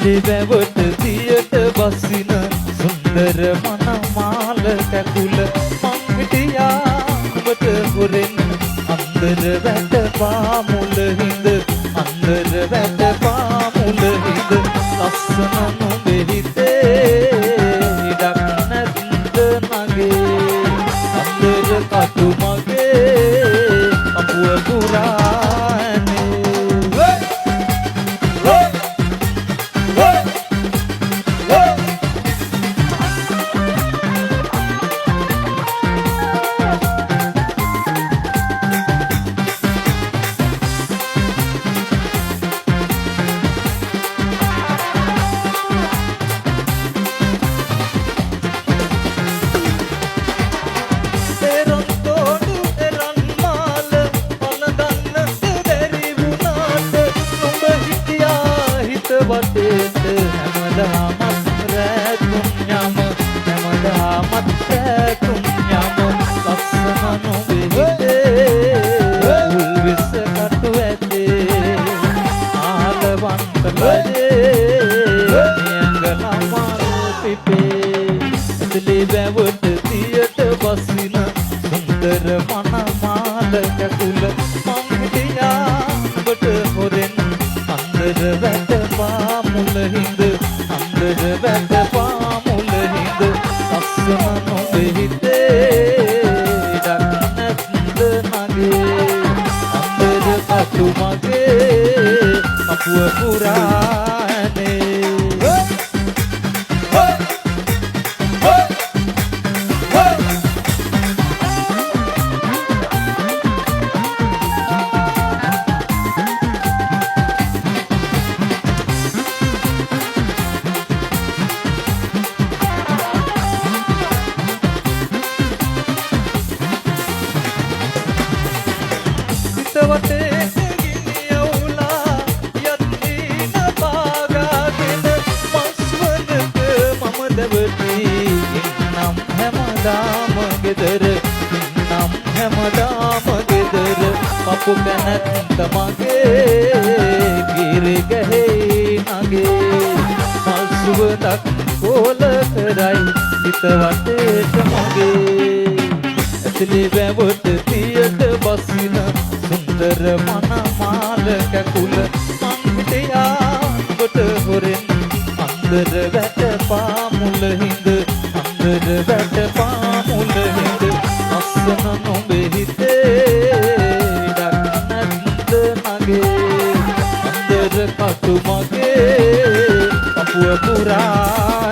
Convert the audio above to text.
එලිවැවට දියට බසින සුන්දර මනමාල කැකුල මං හිටියා ඔබට හොරෙන් අන්දර වැට පාමුල හිඳ අන්දර වැට පාමුල හිඳ ලස්සන නුඹේ හිතේ ඉඩක් නැත්ද නගේ අන්දර කටු මගේ අපුව පුරානේ වටේට හැමදාමත් රැතුම් යම හැමදාමත් රැතුම් යම ලස්සන නුඹේ හිතේ උල්විස කටු ඇතේ ආලවන්ත ලයේ නියංගනමාරු පිපේ එලිවැවට දියට බසින සුන්දර මනමාල කැකුල මං හිටියා ඔබට හොරෙන් අන්දර වැට පාමුල හිඳ අන්දර වැට පාමුල හිඳ ලස්සන නුඹේ හිතේ ඉඩක් නැත්ද නගේ අන්දර කටු මගේ අපුව පුරානේ වටේ ගිනි අවුලා යත්නී නපාගාගෙන මස්වනක මම දැවටි ඉන්නම් හැමදාම ගෙදර ඉන්නම් හැමදාම ගෙදර පපු කැනැත්ත මගේ ගිරි ගහේ නගේ මල් සුවඳක් කෝල කරයි හිත වටේට මගේ එලිවැවට දියට බසින සුන්දර මනමාල කැකුල මං හිටියා ඔබට හොරෙන් අන්දර වැට පාමුල හිඳ අන්දර වැට පාමුල හිඳ ලස්සන නුඹේ හිතේ ඉඩක් නැත්ද නගේ අන්දර කටු මගේ අපුව පුරා